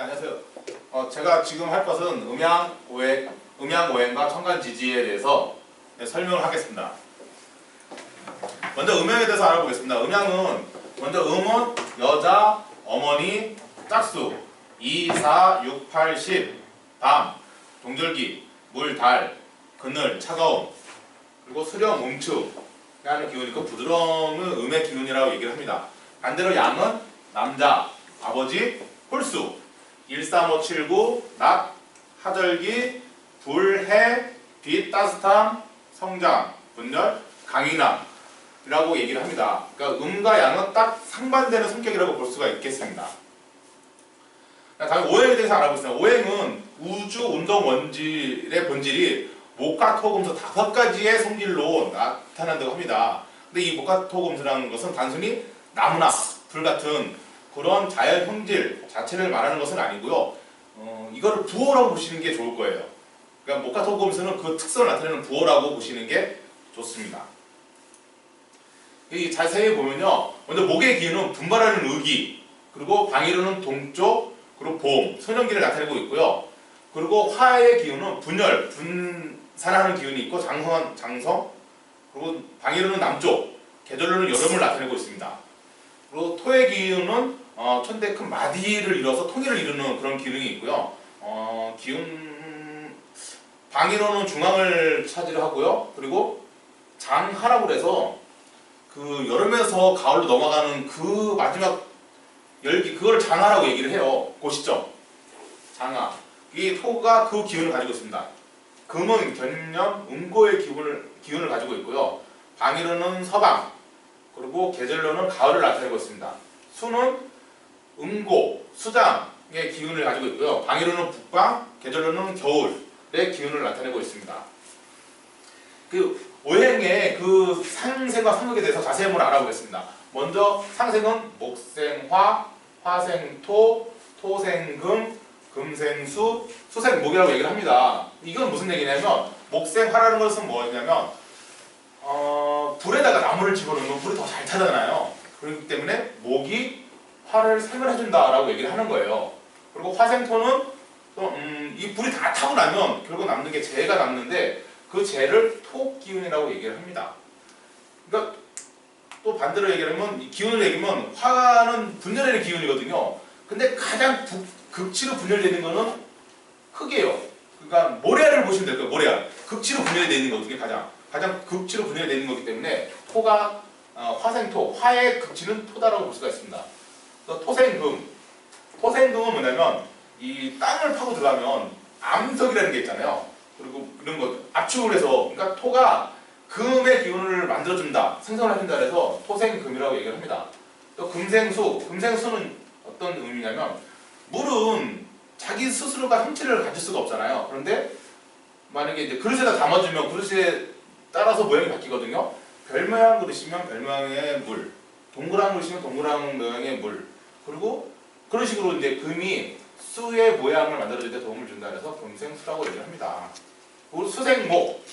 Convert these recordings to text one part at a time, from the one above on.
네, 안녕하세요. 제가 지금 할 것은 음양오행과 천간지지에 대해서 설명을 하겠습니다. 먼저 음양에 대해서 알아보겠습니다. 음양은 먼저 음은 여자, 어머니, 짝수 2, 4, 6, 8, 10 밤, 동절기, 물, 달, 그늘, 차가움 그리고 수령, 음축이라는 기운이 있고 부드러움은 음의 기운이라고 얘기를 합니다. 반대로 양은 남자, 아버지, 홀수 1, 3, 5, 7, 9, 낮, 하절기, 불, 해, 빛, 따뜻함, 성장, 분열, 강인함이라고 얘기를 합니다. 그러니까 음과 양은 딱 상반되는 성격이라고 볼 수가 있겠습니다. 다음 오행에 대해서 알아보겠습니다. 오행은 우주 운동 원질의 본질이 목화, 토, 금수 5가지의 성질로 나타난다고 합니다. 근데 이 목화, 토, 금수라는 것은 단순히 나무나 불 같은 그런 자연 형질 자체를 말하는 것은 아니고요. 이거를 부호라고 보시는 게 좋을 거예요. 그러니까 목화, 토, 금수는 그 특성을 나타내는 부호라고 보시는 게 좋습니다. 이 자세히 보면요. 먼저 목의 기운은 분발하는 의기, 그리고 방위로는 동쪽, 그리고 봄, 소년기를 나타내고 있고요. 그리고 화의 기운은 분열, 분산하는 기운이 있고 장성, 그리고 방위로는 남쪽, 계절로는 여름을 나타내고 있습니다. 그리고 토의 기운은 천대 큰 마디를 이뤄서 통일을 이루는 그런 기운이 있고요. 방위로는 중앙을 차지하고요. 그리고 장하라고 해서 그 여름에서 가을로 넘어가는 그 마지막 열기 그걸 장하라고 얘기를 해요. 그 시점 장하. 이 토가 그 기운을 가지고 있습니다. 금은 견년, 음고의 기운을 가지고 있고요. 방위로는 서방, 그리고 계절로는 가을을 나타내고 있습니다. 수는 음고, 수장의 기운을 가지고 있고요. 방위로는 북방, 계절로는 겨울의 기운을 나타내고 있습니다. 그 오행의 그 상생과 상극에 대해서 자세히 한번 알아보겠습니다. 먼저 상생은 목생화, 화생토, 토생금, 금생수, 수생목이라고 얘기를 합니다. 이건 무슨 얘기냐면 목생화라는 것은 뭐냐면 불에다가 나무를 집어넣으면 불이 더 잘 타잖아요. 그렇기 때문에 목이 화를 생을 해준다라고 얘기를 하는 거예요. 그리고 화생토는 이 불이 다 타고 나면 결국 남는 게 재가 남는데 그 재를 토기운이라고 얘기를 합니다. 그러니까 또 반대로 얘기하면 이 기운을 얘기하면 화는 분열되는 기운이거든요. 근데 가장 극치로 분열되는 거는 흙이에요. 그러니까 모래알을 보시면 될 거예요. 모래알. 극치로 분열되는 거거든요. 가장 극치로 분열되는 거기 때문에 토가 화생토, 화의 극치는 토다라고 볼 수가 있습니다. 또 토생금. 토생금은 뭐냐면 이 땅을 파고 들어가면 암석이라는 게 있잖아요. 그리고 이런 거 압축을 해서 그러니까 토가 금의 기운을 만들어준다, 생성을 해준다 해서 토생금이라고 얘기를 합니다. 또 금생수. 금생수는 어떤 의미냐면 물은 자기 스스로가 형체를 가질 수가 없잖아요. 그런데 만약에 이제 그릇에다 담아주면 그릇에 따라서 모양이 바뀌거든요. 별 모양 그릇이면 별 모양의 물, 동그란 그릇이면 동그란 모양의 물. 그리고 그런 식으로 이제 금이 수의 모양을 만들어줄 때 도움을 준다 해서 금생수라고 얘기를 합니다. 그리고 수생목.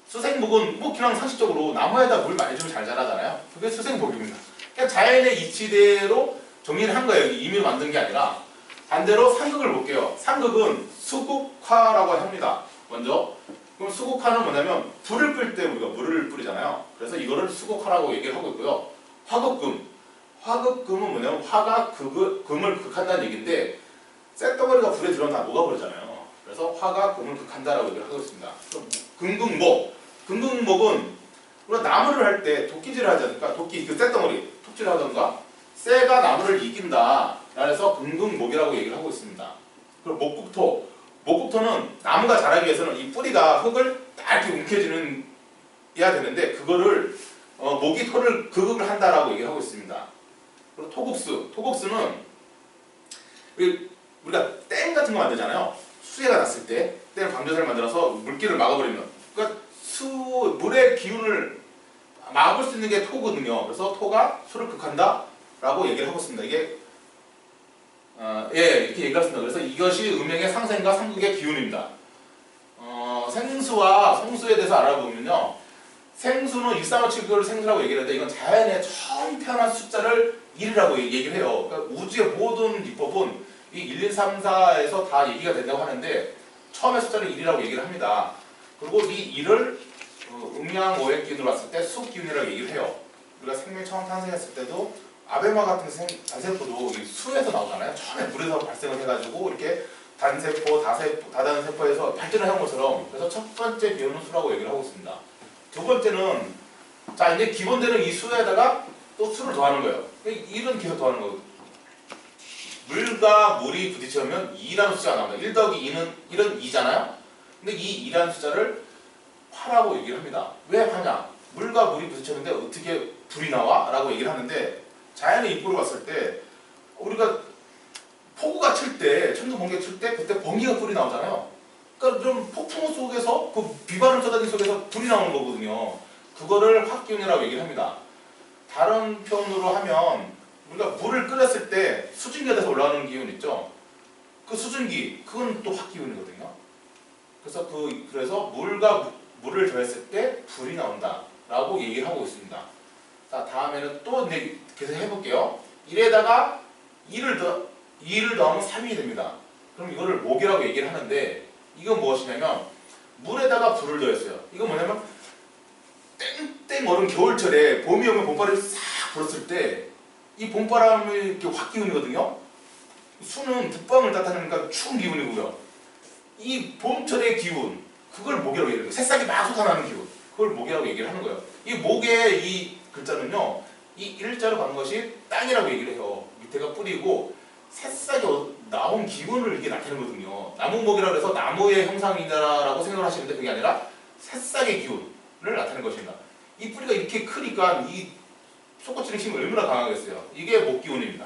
수생목은 뭐 그냥 상식적으로 나무에다 물 많이 주면 잘 자라잖아요. 그게 수생목입니다. 그냥 자연의 이치대로 정리를 한 거예요. 임의로 만든 게 아니라. 반대로 상극을 볼게요. 상극은 수국화라고 합니다. 먼저 그럼 수국화는 뭐냐면 불을 끌 때 우리가 물을 뿌리잖아요. 그래서 이거를 수국화라고 얘기를 하고 있고요. 화극금. 화극금은 뭐냐면 화가 금을 극한다는 얘기인데 쇳덩어리가 불에 들어가면 다 녹아버리잖아요. 그래서 화가 금을 극한다라고 얘기를 하고 있습니다. 금극목. 금극목은 우리가 나무를 할 때 도끼질을 하지 않습니까? 도끼 그 쇳덩어리 톱질을 하던가 쇠가 나무를 이긴다. 그래서 금극목이라고 얘기를 하고 있습니다. 그리고 목국토. 목국토는 나무가 자라기 위해서는 이 뿌리가 흙을 딱 이렇게 움켜쥐는 해야 되는데 그거를 목이 토를 극을 한다라고 얘기를 하고 있습니다. 그리고 토국수. 토국수는 우리가 댐 같은 거 만들잖아요. 수해가 났을 때 댐 방조사를 만들어서 물길을 막아버리면 그러니까 물의 기운을 막을 수 있는 게 토거든요. 그래서 토가 수를 극한다 라고 얘기를 하고 있습니다. 이게 이렇게 얘기할 수 있습니다. 그래서 이것이 음행의 상생과 상극의 기운입니다. 생수와 성수에 대해서 알아보면요. 생수는 1357을 생수라고 얘기를 하는데 이건 자연의 처음 태어난 숫자를 1이라고 얘기를 해요. 그러니까 우주의 모든 기법은 이 1, 2, 3, 4에서 다 얘기가 된다고 하는데 처음에 숫자를 1이라고 얘기를 합니다. 그리고 이 1을 음양 오행 기운으로 봤을 때 수 기운이라고 얘기를 해요. 우리가 생명이 처음 탄생했을 때도 아베마 같은 단세포도 수에서 나오잖아요. 처음에 물에서 발생을 해가지고 이렇게 단세포, 다단세포에서 발전을 한 것처럼. 그래서 첫 번째 기운은 수라고 얘기를 하고 있습니다. 두 번째는 자 이제 기본되는 이 수에다가 또 수를 더하는 거예요. 1은 계속 더하는 거예요. 물과 물이 부딪히면 2라는 숫자가 나옵니다. 1 더하기 2는 1은 2잖아요. 근데 이 2라는 숫자를 화라고 얘기를 합니다. 왜 화냐? 물과 물이 부딪혔는데 어떻게 불이 나와? 라고 얘기를 하는데 자연의 입구로 봤을 때 우리가 폭우가 칠 때, 천둥 번개 칠 때 그때 번개가 불이 나오잖아요. 그러니까 좀 폭풍 속에서 그 비바람 쏟아진 속에서 불이 나오는 거거든요. 그거를 화기운이라고 얘기를 합니다. 다른 표현으로 하면 우리가 물을 끓였을 때 수증기가 돼서 올라오는 기운 있죠. 그 수증기 그건 또 화기운이거든요. 그래서 물과 물을 더했을 때 불이 나온다라고 얘기를 하고 있습니다. 자 다음에는 또 계속 해볼게요. 1에다가 2를 더하면 3이 됩니다. 그럼 이거를 목이라고 얘기를 하는데 이건 무엇이냐면 물에다가 불을 더했어요. 이건 뭐냐면 땡땡 얼은 겨울철에 봄이 오면 봄바람이 싹 불었을 때 이 봄바람이 이렇게 확 기운이거든요. 수는 북방을 나타내니까 추운 기운이고요. 이 봄철의 기운 그걸 목이라고 얘기해요. 새싹이 막 솟아나는 기운 그걸 목이라고 얘기를 하는 거예요. 이 목의 이 글자는요 이 일자로 가는 것이 땅이라고 얘기를 해요. 밑에가 뿌리고 새싹이 나온 기운을 이게 나타내거든요. 나무목이라고 해서 나무의 형상이다라고 생각을 하시는데 그게 아니라 새싹의 기운을 나타내는 것입니다. 이 뿌리가 이렇게 크니까 이 솟구치는 힘이 얼마나 강하겠어요. 이게 목기운입니다.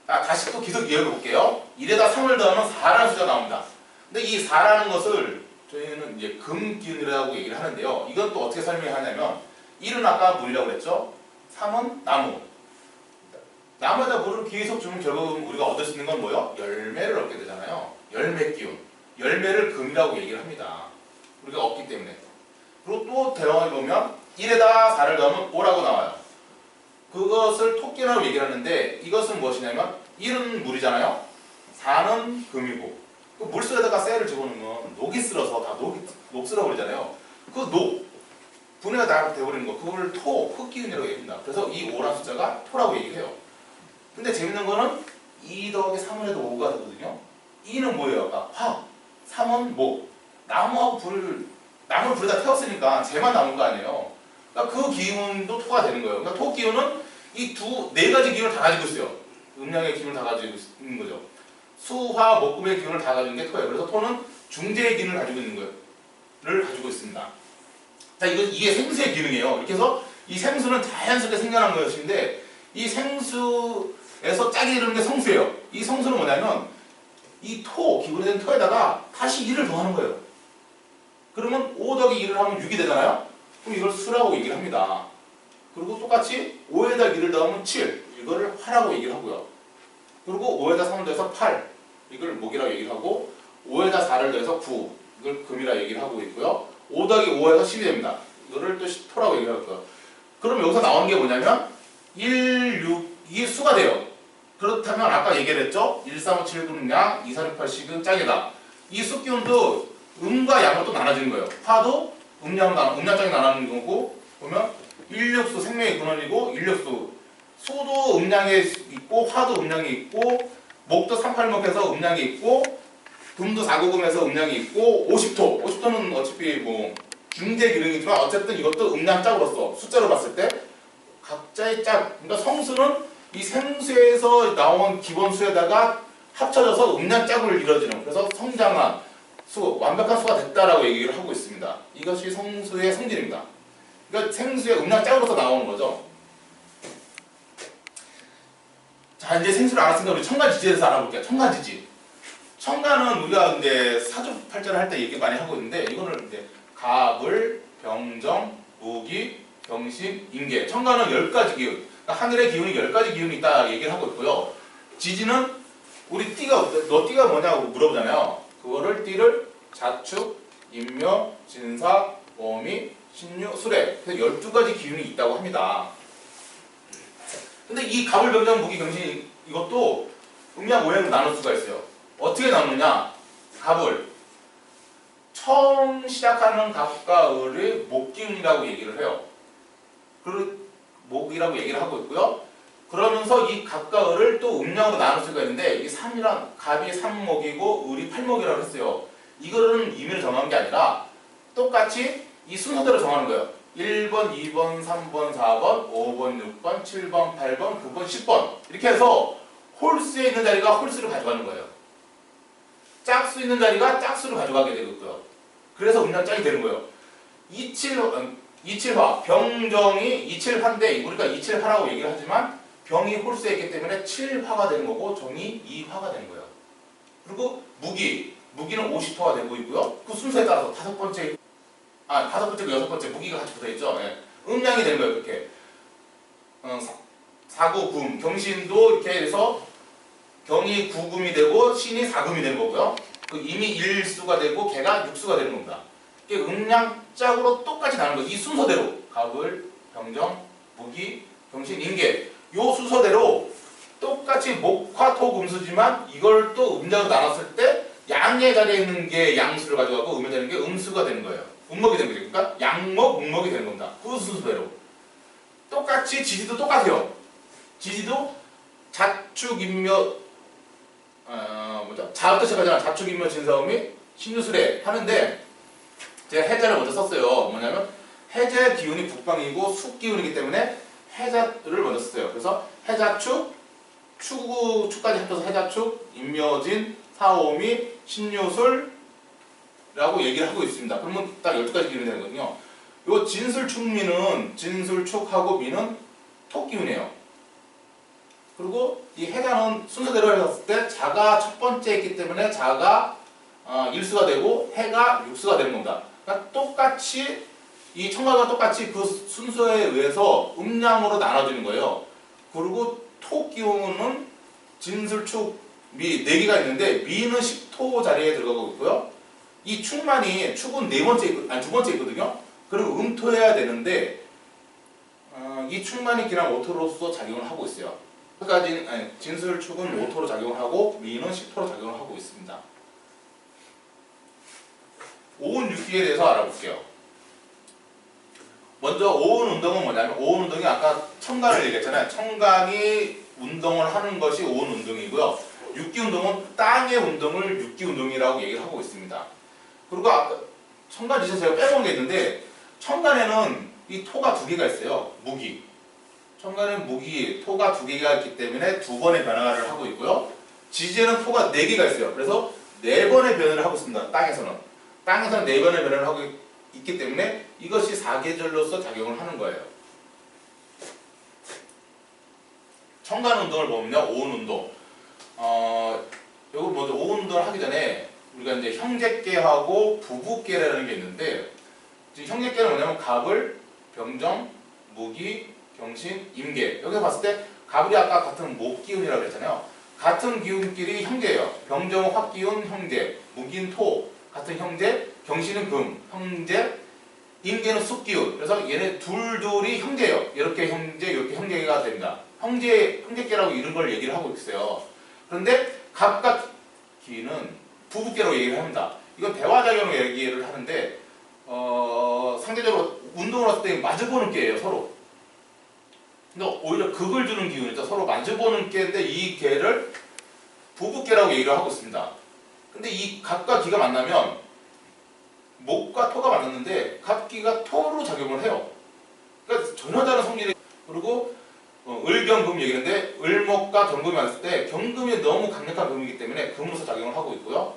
자, 다시 또 계속 이어가 볼게요. 1에다 3을 더하면 4라는 숫자가 나옵니다. 근데 이 4라는 것을 저희는 이제 금기운이라고 얘기를 하는데요. 이건 또 어떻게 설명하냐면 1은 아까 물이라고 그랬죠. 3은 나무. 나무에다 물을 계속 주면 결국 우리가 얻을 수 있는 건 뭐예요? 열매를 얻게 되잖아요. 열매 기운. 열매를 금이라고 얘기를 합니다. 우리가 얻기 때문에. 그리고 또 대화해 보면 1에다 4를 더하면 5라고 나와요. 그것을 토끼라고 얘기를 하는데 이것은 무엇이냐면 1은 물이잖아요. 4는 금이고 그 물속에다가 쇠를 집어넣으면 녹이 쓸어서 다 녹슬어 버리잖아요. 그 분해가 다 돼버리는 거 그걸 흑기운이라고 얘기합니다. 그래서 이 5라는 숫자가 토라고 얘기를 해요. 근데 재밌는 거는 2 더하기 3을 해도 5가 되거든요. 2는 뭐예요? 아까 화, 3은 목. 나무를 불에다 태웠으니까 쟤만 남은 거 아니에요. 그러니까 그 기운도 토가 되는 거예요. 그러니까 토 기운은 이 네 가지 기운을 다 가지고 있어요. 음양의 기운을 다 가지고 있는 거죠. 수, 화, 목, 금의 기운을 다 가지고 있는 게 토예요. 그래서 토는 중재의 기운을 가지고 있는 거를 가지고 있습니다. 자, 이게 생수의 기능이에요. 이렇게 해서 이 생수는 자연스럽게 생겨난 것인데 이 생수에서 짝이 이루는 게 성수예요. 이 성수는 뭐냐면 이 기본이 된 토에다가 다시 1을 더하는 거예요. 그러면 5 더하기 1을 하면 6이 되잖아요. 그럼 이걸 수라고 얘기를 합니다. 그리고 똑같이 5에다 1을 더하면 7, 이거를 화라고 얘기를 하고요. 그리고 5에다 3을 더해서 8, 이걸 목이라고 얘기를 하고 5에다 4를 더해서 9, 이걸 금이라고 얘기를 하고 있고요. 5 더하기 5에서 10이 됩니다. 이거를 또 토라고 얘기를 할 거예요. 그럼 여기서 나오는 게 뭐냐면 1, 6, 이게 수가 돼요. 그렇다면 아까 얘기를 했죠? 1, 3, 5, 7, 9, 6, 2, 4, 6, 8, 10은 짝이다. 이 수기운도 음과 양으로 또 나눠지는 거예요. 화도 음양짝이 나눠지는 거고 보면 인력수 생명의 근원이고 인력수 수도 음양에 있고 화도 음양에 있고 목도 38목해서 음양에 있고 금도 4구금에서 음양이 있고 50토는 어차피 뭐 중재 기능이지만 어쨌든 이것도 음양짝으로서 숫자로 봤을 때 각자의 짝 그러니까 성수는 이 생수에서 나온 기본수에다가 합쳐져서 음양짝으로 이루어지는 그래서 성장한 완벽한 수가 됐다라고 얘기를 하고 있습니다. 이것이 성수의 성질입니다. 그러니까 생수의 음양짝으로서 나오는 거죠. 자 이제 생수를 알았으니까 우리 청간지지에 대해서 알아볼게요. 청간지지. 청간은 우리가 이제 사주팔자를 할 때 얘기 많이 하고 있는데 이거는 이제 갑을, 병정, 무기, 병신, 인계. 청간은 10가지 기운. 그러니까 하늘의 기운이 10가지 기운이 있다 얘기를 하고 있고요. 지지는 우리 너 띠가 뭐냐고 물어보잖아요. 그거를 띠를 자축, 인묘, 진사, 오미, 신유, 수레. 그래서 12가지 기운이 있다고 합니다. 근데 이 갑을, 병정, 무기, 병신 이것도 음양 오행으로 나눌 수가 있어요. 어떻게 나누냐? 갑을 처음 시작하는 갑과 을의 목기운이라고 얘기를 해요. 그 목이라고 얘기를 하고 있고요. 그러면서 이 갑과 을을 또 음양으로 나눌 수가 있는데 이 3이란 갑이 3목이고 을이 8목이라고 했어요. 이거는 임의로 정한 게 아니라 똑같이 이 순서대로 정하는 거예요. 1번, 2번, 3번, 4번, 5번, 6번, 7번, 8번, 9번, 10번 이렇게 해서 홀수에 있는 자리가 홀수를 가져가는 거예요. 짝수 있는 자리가 짝수를 가져가게 되고요. 그래서 음양짝이 되는 거예요. 27화, 병정이 27화인데 우리가 27화라고 얘기를 하지만 병이 홀수에 있기 때문에 7화가 되는 거고 정이 2화가 되는 거예요. 그리고 무기는 50화가 되고 있고요. 그 순서에 따라서 다섯 번째, 여섯 번째 무기가 같이 붙어있죠. 예. 음양이 되는 거예요. 그렇게 사구, 금, 경신도 이렇게 해서 경이 9금이 되고 신이 4금이 되는 거고요. 그 이미 일수가 되고 개가 육수가 되는 겁니다. 이게 음양짝으로 똑같이 나누는 거예요. 이 순서대로 갑을, 병정, 무기, 경신, 임계 요 순서대로 똑같이 목화, 토, 금수지만 이걸 또 음양으로 나눴을 때 양의 자리에 있는 게 양수를 가져가고 음에 되는 게 음수가 되는 거예요. 음목이 되는 거죠. 그러니까 양목, 음목이 되는 겁니다. 그 순서대로. 똑같이 지지도 똑같아요. 지지도 자축, 인묘, 자부터 시작하잖아. 자축, 인묘, 진사음이 신유술에 하는데 제가 해자를 먼저 썼어요. 뭐냐면 해자의 기운이 북방이고 숙 기운이기 때문에 해자를 먼저 썼어요. 그래서 해자축, 축까지 합쳐서 해자축, 인묘진, 사오미, 신유술라고 얘기를 하고 있습니다. 그러면 딱 12가지 기운이 되거든요. 요 진술축미는 진술축하고 미는 토기운이에요. 그리고 이 해자는 순서대로 해봤을 때 자가 첫 번째 있기 때문에 자가 일수가 되고 해가 육수가 되는 겁니다. 그러니까 똑같이 이 청각과 똑같이 그 순서에 의해서 음양으로 나눠지는 거예요. 그리고 토기운은 진술축, 미 4개가 있는데 미는 10토 자리에 들어가고 있고요. 이 축은 두 번째 있거든요. 그리고 음토해야 되는데 이 축만이 그냥 오토로서 작용을 하고 있어요. 끝까지 진술축은 오토로 작용을 하고 미는 10토로 작용을 하고 있습니다. 오운 육기에 대해서 알아볼게요. 먼저 오운 운동은 뭐냐면 오운 운동이 아까 천간을 얘기했잖아요. 천간이 운동을 하는 것이 오운 운동이고요. 육기 운동은 땅의 운동을 육기 운동이라고 얘기를 하고 있습니다. 그리고 아까 천간 지에서 제가 빼먹은 게 있는데 천간에는 이 토가 2개가 있어요. 무기. 천간에는 무기, 토가 2개가 있기 때문에 2번의 변화를 하고 있고요. 지지에는 토가 4개가 있어요. 그래서 4번의 변화를 하고 있습니다. 땅에서는 4번의 변화를 하고 있기 때문에 이것이 사계절로서 작용을 하는 거예요. 천간 운동을 보면요. 오운 운동. 요거 먼저 오운 운동을 하기 전에 우리가 이제 형제계하고 부부계라는 게 있는데 지금 형제계는 뭐냐면 갑을, 병정, 무기, 경신, 임계 여기 봤을 때 갑이 아까 같은 목기운이라고 했잖아요. 같은 기운끼리 형제예요. 병정은 화기운 형제, 무기는 토 같은 형제, 경신은 금 형제, 임계는 숫기운. 그래서 얘네 둘이 형제예요. 이렇게 형제, 이렇게 형제가 됩니다. 형제계라고 이런 걸 얘기를 하고 있어요. 그런데 갑과 기는 부부계로 얘기를 합니다. 이건 대화작용으로 얘기를 하는데 상대적으로 운동을 할 때 마주보는 께예요. 서로. 근데 오히려 극을 주는 기운이죠. 서로 마주보는 께인데 이 계를 부부계라고 얘기를 하고 있습니다. 근데 이 갑과 기가 만나면 목과 토가 만났는데 갑기가 토로 작용을 해요. 그러니까 전혀 다른 성질이. 그리고 을경금 얘기인데 을목과 경금이 만났을 때 경금이 너무 강력한 금이기 때문에 금으로서 작용을 하고 있고요.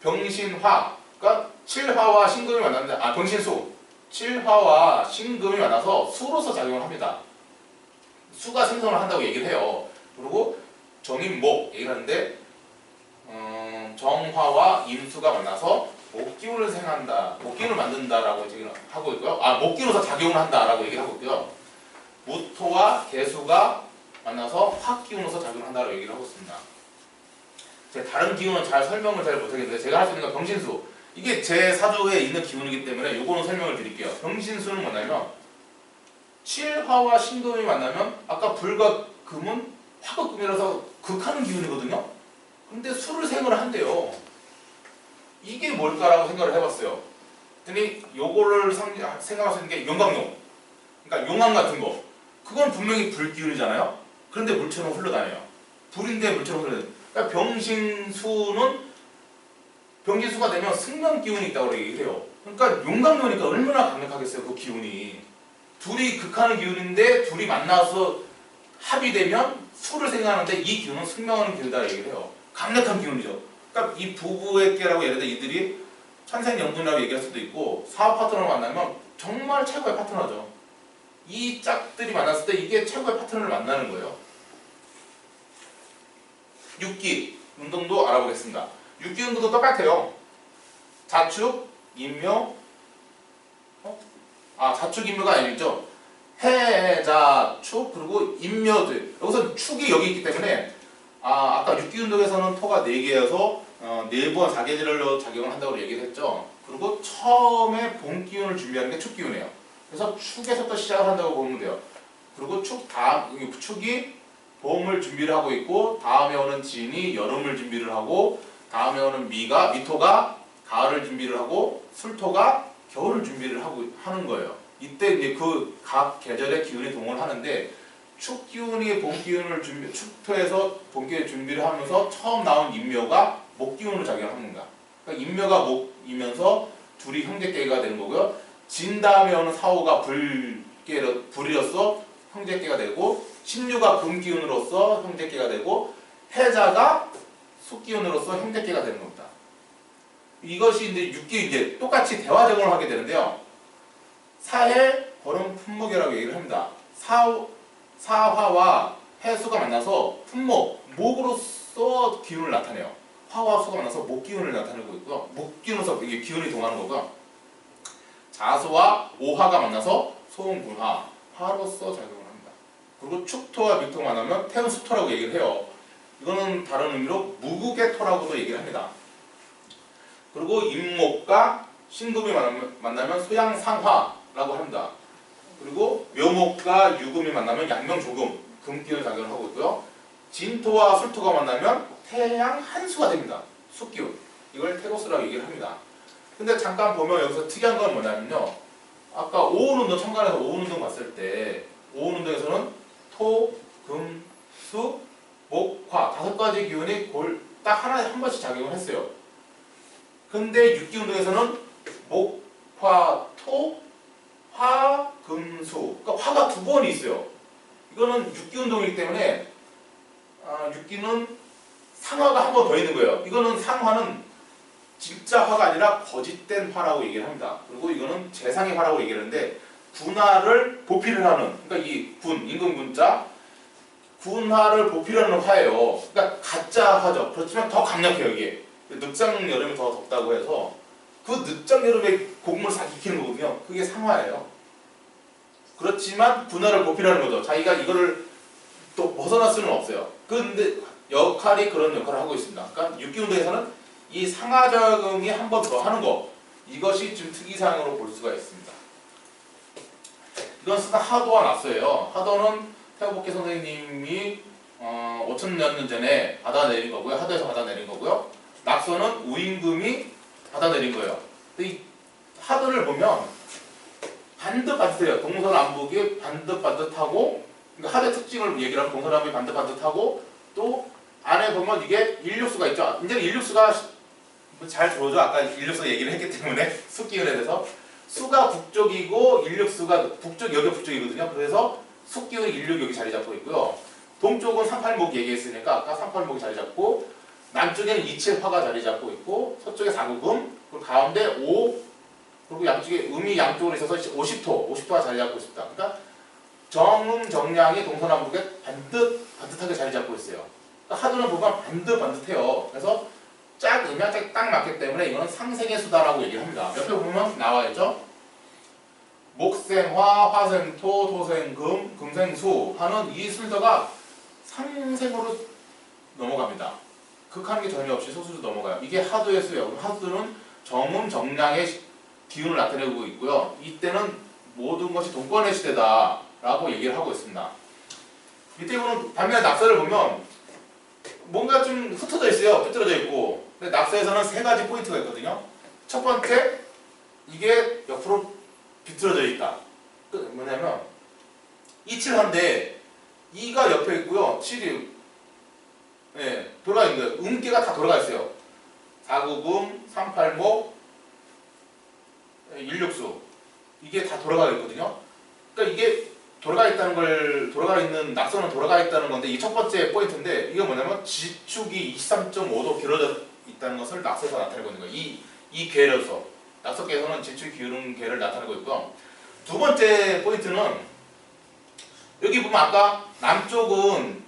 병신화, 그러니까 7화와 신금이 만났는데 병신수 7화와 신금이 만나서 수로서 작용을 합니다. 수가 생성을 한다고 얘기를 해요. 그리고 정인목 얘기를 하는데 정화와 임수가 만나서 목기운을 생한다, 목기운을 만든다라고 얘기를 하고 있고요. 목기운으로서 작용을 한다라고 얘기를 하고 있고요. 무토와 개수가 만나서 화기운으로서 작용을 한다라고 얘기를 하고 있습니다. 제가 다른 기운은 설명을 잘 못하겠는데 제가 할 수 있는 건 병신수. 이게 제 사주에 있는 기운이기 때문에 요거는 설명을 드릴게요. 병신수는 뭐냐면 7화와 신금이 만나면 아까 불과 금은 화극금이라서 극하는 기운이거든요. 근데 수를 생을 한대요. 이게 뭘까라고 생각을 해봤어요. 그랬더니 요거를 생각할 수 있는 게 용광용. 그러니까 용암 같은 거. 그건 분명히 불기운이잖아요. 그런데 물처럼 흘러다녀요. 불인데 물처럼 흘러다녀요. 그러니까 병진수가 되면 승명기운이 있다고 얘기해요. 그러니까 용광로니까 얼마나 강력하겠어요, 그 기운이. 둘이 극하는 기운인데 둘이 만나서 합의되면 수를 생각하는데 이 기운은 승명하는 기운이다 얘기를 해요. 강력한 기운이죠. 그러니까 이 부부의 깨라고 예를 들어 이들이 천생연분이라고 얘기할 수도 있고 사업 파트너를 만나면 정말 최고의 파트너죠. 이 짝들이 만났을 때 이게 최고의 파트너를 만나는 거예요. 육기 운동도 알아보겠습니다. 육기 운동도 똑같아요. 자축, 인묘, 자축, 인묘가 아니죠. 해, 자, 축, 그리고 인묘들. 여기서 축이 여기 있기 때문에 아까 육기 운동에서는 토가 4개여서 4번 사계절로 작용을 한다고 얘기를 했죠. 그리고 처음에 봄 기운을 준비하는 게 축 기운이에요. 그래서 축에서부터 시작을 한다고 보면 돼요. 그리고 축이 봄을 준비를 하고 있고 다음에 오는 진이 여름을 준비를 하고 다음에 오는 미토가 가을을 준비를 하고 술토가 겨울을 준비를 하는 거예요. 이때 이제 그 각 계절의 기운이 동원을 하는데 축 기운이 봄 기운을 축토에서 봄 기운을 준비를 하면서 처음 나온 인묘가 목 기운으로 작용을 합니다. 그러니까 인묘가 목이면서 둘이 형제계가 되는 거고요. 진 다음에 오는 사오가 불이로서 형제계가 되고 신유가 금 기운으로서 형제계가 되고 해자가 수 기운으로서 형제계가 되는 겁니다. 이것이 이제 육기 이제 똑같이 대화 적용을 하게 되는데요. 사해, 거름, 품목이라고 얘기를 합니다. 사화와 해수가 만나서 목으로서 기운을 나타내요. 화와 수가 만나서 목 기운을 나타내고 있고요. 목 기운으로서 이게 기운이 동하는 거고요. 자수와 오화가 만나서 소음군화, 화로서 작용을 합니다. 그리고 축토와 미토가 만나면 태음수토라고 얘기를 해요. 이거는 다른 의미로 무국의 토라고도 얘기를 합니다. 그리고 임목과 신금이 만나면 소양상화라고 합니다. 그리고 묘목과 유금이 만나면 양명조금, 금기운을 작용을 하고 있고요. 진토와 술토가 만나면 태양한수가 됩니다. 숙기운. 이걸 태고스라고 얘기를 합니다. 근데 잠깐 보면 여기서 특이한 건 뭐냐면요. 아까 오운운동 참관해서 오운운동 봤을 때 오운운동에서는 토, 금, 수, 목, 화 5가지 기운이 딱 한 번씩 작용을 했어요. 근데 육기운동에서는 목, 화, 토, 화, 금, 수. 그러니까 화가 2번이 있어요. 이거는 육기운동이기 때문에 육기는 상화가 한 번 더 있는 거예요. 이거는 상화는 진짜 화가 아니라 거짓된 화라고 얘기를 합니다. 그리고 이거는 재상의 화라고 얘기를 하는데 군화를 보필을 하는, 그러니까 이 군, 임금군자 군화를 보필하는 화예요. 그러니까 가짜 화죠. 그렇지만 더 강력해요. 이게 늦장 여름이 더 덥다고 해서 그 늦장 여름에 곡물을 싹 익히는 거거든요. 그게 상화예요. 그렇지만 군화를 보필하는 거죠. 자기가 이거를 또 벗어날 수는 없어요. 근데 역할이 그런 역할을 하고 있습니다. 그러니까 육기운동에서는 이 상하작용이 한 번 더 하는 거, 이것이 좀 특이사항으로 볼 수가 있습니다. 이건 쓰다 하도와 낙서예요. 하도는 태호복계 선생님이 5,000년 전에 받아내린 거고요. 하도에서 받아내린 거고요. 낙서는 우임금이 받아내린 거예요. 근데 이 하도를 보면 반듯반듯해요. 동서남북이 반듯반듯하고, 그러니까 하도의 특징을 얘기를 하면 동서남북이 반듯반듯하고, 또 안에 보면 이게 인력수가 있죠. 이제 인력수가 잘 들어오죠. 아까 인력수 얘기를 했기 때문에 숙기운에 대해서 수가 북쪽이고 인력수가 여기 북쪽이거든요. 그래서 숙기운 인력 여기 자리 잡고 있고요. 동쪽은 38목 얘기했으니까 아까 38목이 자리 잡고, 남쪽에는 27화가 자리 잡고 있고, 서쪽에 4구금, 그리고 가운데 5, 그리고 양쪽에 음이 양쪽으로 있어서 50토가 자리 잡고 있습니다. 그러니까 정음, 정량이 동서남북에 반듯하게 자리 잡고 있어요. 그러니까 하도는 보면 반듯해요. 그래서 짝 음양 딱 맞기 때문에 이거는 상생의 수다라고 얘기를 합니다. 옆에 보면 나와있죠. 목생화, 화생토, 토생금, 금생수 하는 이 술도가 상생으로 넘어갑니다. 극하는 게 전혀 없이 소수로 넘어가요. 이게 하도의 수예요. 하도는 정음, 정량의 기운을 나타내고 있고요. 이때는 모든 것이 동권의 시대다라고 얘기를 하고 있습니다. 밑에 보는 반면에 낙서를 보면 뭔가 좀 흩어져 있어요. 삐뚤어져 있고. 근데 낙서에서는 세 가지 포인트가 있거든요. 첫 번째, 이게 옆으로 비틀어져 있다. 뭐냐면 2,7한데 2가 옆에 있고요. 7이 돌아가 있는 거예요. 음계가 다 돌아가 있어요. 490, 380, 169 이게 다 돌아가 있거든요. 그러니까 이게 돌아가 있는 낙서는 돌아가 있다는 건데, 이 첫 번째 포인트인데, 이게 뭐냐면 지축이 23.5도 길어져 있다는 것을 낙서에서 나타내고 있는 거예요. 이 궤로서 낙서계에서는 지축이 기울은 궤를 나타내고 있고요. 두 번째 포인트는 여기 보면 아까 남쪽은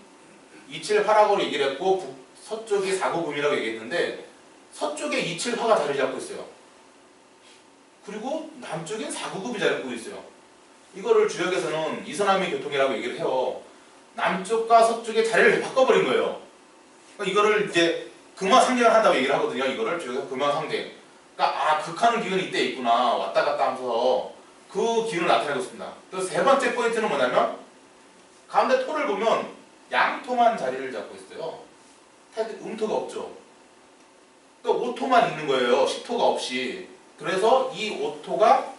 27화라고 얘기를 했고 서쪽이 490이라고 얘기했는데, 서쪽에 27화가 자리 잡고 있어요. 그리고 남쪽엔 499이 자리 잡고 있어요. 이거를 주역에서는 이서남의 교통이라고 얘기를 해요. 남쪽과 서쪽의 자리를 바꿔버린 거예요. 그러니까 이거를 이제 금화상쟁을 한다고 얘기를 하거든요. 이거를 주역에서 금화상쟁. 그러니까 극하는 기운이 이때 있구나, 왔다 갔다 하면서 그 기운을 나타내고 있습니다. 또 세 번째 포인트는 뭐냐면 가운데 토를 보면 양토만 자리를 잡고 있어요. 음토가 없죠. 또 오토만 있는 거예요. 식토가 없이. 그래서 이 오토가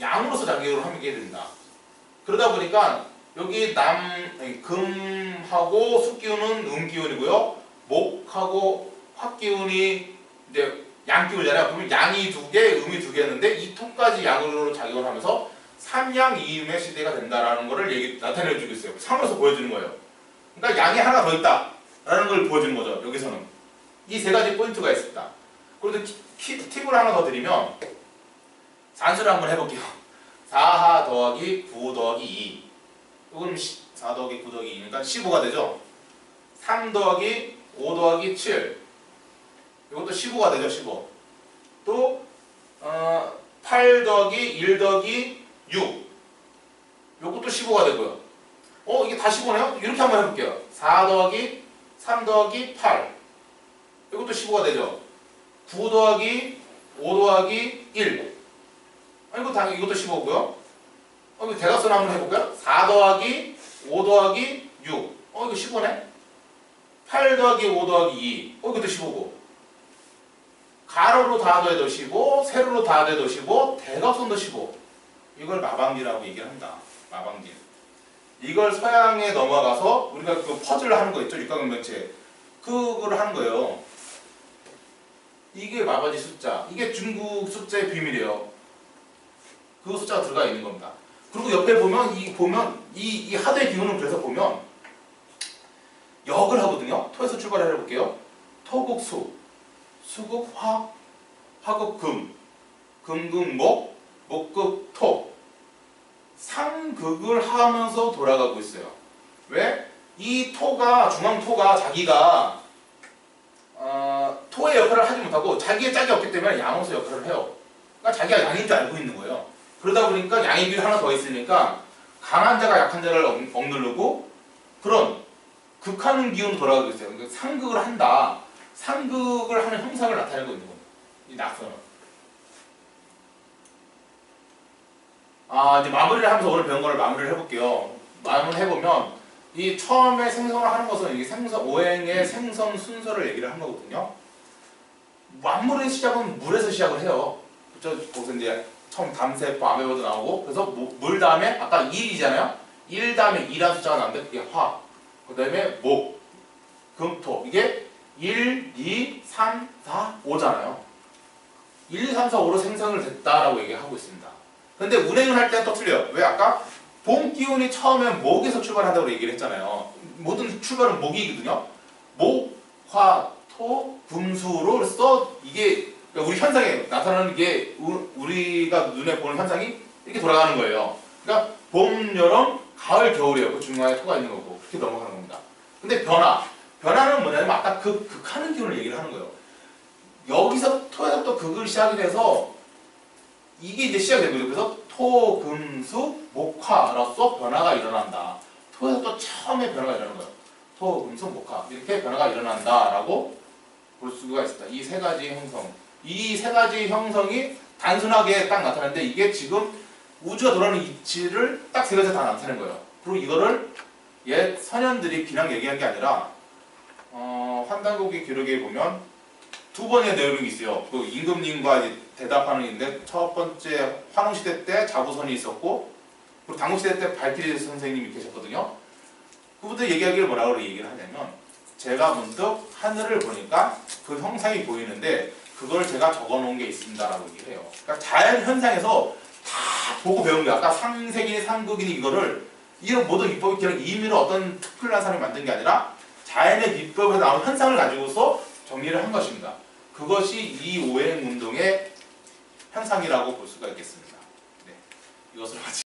양으로서 작용을 하게 됩니다. 그러다 보니까 여기 금하고 수기운은 음기운이고요. 목하고 화기운이 이제 양기운이잖아요. 그러면 양이 두 개, 음이 두 개였는데 이 토까지 양으로 작용을 하면서 삼양이음의 시대가 된다라는 것을 나타내주고 있어요. 상으로서 보여주는 거예요. 그러니까 양이 하나 더 있다라는 걸 보여주는 거죠. 여기서는 이 세 가지 포인트가 있습니다. 그리고 팁을 하나 더 드리면 산수를 한번 해볼게요. 4하 더하기 9 더하기 2. 이건 4 더하기 9 더하기 2니까 15가 되죠. 3 더하기 5 더하기 7. 이것도 15가 되죠. 15. 또 8 더하기 1 더하기 6. 이것도 15가 되고요. 이게 다 15네요? 이렇게 한번 해볼게요. 4 더하기 3 더하기 8. 이것도 15가 되죠. 9 더하기 5 더하기 1. 이것도 15고요. 이거 대각선 한번 해볼까요? 4 더하기 5 더하기 6. 이거 15네? 8 더하기 5 더하기 2. 이것도 15고. 가로로 다 더해도 15, 세로로 다 더해도 15, 대각선도 15. 이걸 마방지라고 얘기를 합니다. 마방지. 이걸 서양에 넘어가서 우리가 그 퍼즐을 하는 거 있죠? 육각형변체. 그걸 하는 거예요. 이게 마바지 숫자. 이게 중국 숫자의 비밀이에요. 그 숫자가 들어가 있는 겁니다. 그리고 옆에 보면 이 하드의 기운은 그래서 보면 역을 하거든요. 토에서 출발을 해볼게요. 토국 수, 수국 화, 화국 금, 금국 목, 목국 토. 상극을 하면서 돌아가고 있어요. 왜? 이 토가, 중앙토가 자기가 토의 역할을 하지 못하고 자기의 짝이 없기 때문에 양으로서 역할을 해요. 그러니까 자기가 양인 줄 알고 있는 거예요. 그러다 보니까 양의 비율이 하나 더 있으니까 강한 자가 약한 자를 억누르고 그런 극하는 기운으로 돌아가고 있어요. 그러니까 상극을 한다. 상극을 하는 형상을 나타내고 있는 겁니다. 이 낙서는. 이제 마무리를 하면서 오늘 배운 거를 마무리를 해볼게요. 마무리를 해보면 이 처음에 생성을 하는 것은 이게 오행의 생성 순서를 얘기를 한 거거든요. 만물의 시작은 물에서 시작을 해요. 그쵸? 거기서 이제 처음 담세포, 아메바도 나오고, 그래서 물 다음에 아까 1이잖아요. 1 다음에 2라는 숫자가 나오는데 그게 화. 그 다음에 목, 금, 토. 이게 1, 2, 3, 4, 5잖아요. 1, 2, 3, 4, 5로 생성을 됐다라고 얘기하고 있습니다. 근데 운행을 할 때는 또 틀려요. 왜? 아까 봄 기운이 처음엔 목에서 출발한다고 얘기를 했잖아요. 모든 출발은 목이거든요. 목, 화, 토, 금수로 써 이게 우리 현상에 나타나는 게 우리가 눈에 보는 현상이 이렇게 돌아가는 거예요. 그러니까 봄, 여름, 가을, 겨울이에요. 그 중간에 토가 있는 거고 그렇게 넘어가는 겁니다. 근데 변화는 뭐냐면 아까 극하는 기운을 얘기를 하는 거예요. 여기서 토에서 또 극을 시작이 돼서 이게 이제 시작이 된 거죠. 그래서 토, 금, 수, 목, 화로서 변화가 일어난다. 토에서 또 처음에 변화가 일어나는 거예요. 토, 금, 수, 목, 화 이렇게 변화가 일어난다라고 볼 수가 있습니다. 이 세 가지 형성. 이 세 가지 형성이 단순하게 딱 나타나는데 이게 지금 우주가 돌아가는 이치를 딱 세 가지 다 나타낸 거예요. 그리고 이거를 옛 선현들이 그냥 얘기한 게 아니라 환단고기 기록에 보면 두 번의 내용이 있어요. 그 임금님과 이제 대답하는 게있는데 첫 번째 환웅시대 때 자부선이 있었고 그리고 당국시대 때 발키리 선생님이 계셨거든요. 그분들 얘기하기를 뭐라고 얘기를 하냐면 제가 문득 하늘을 보니까 그 형상이 보이는데 그걸 제가 적어놓은 게 있습니다라고 얘기를 해요. 그러니까 자연 현상에서 다 보고 배운 거야. 아까 상색이니 상극이니 이거를 이런 모든 비법이 그냥 임의로 어떤 특별한 사람이 만든 게 아니라 자연의 비법에서 나온 현상을 가지고서 정리를 한 것입니다. 그것이 이 오행운동의 현상이라고 볼 수가 있겠습니다. 네, 이것으로 마치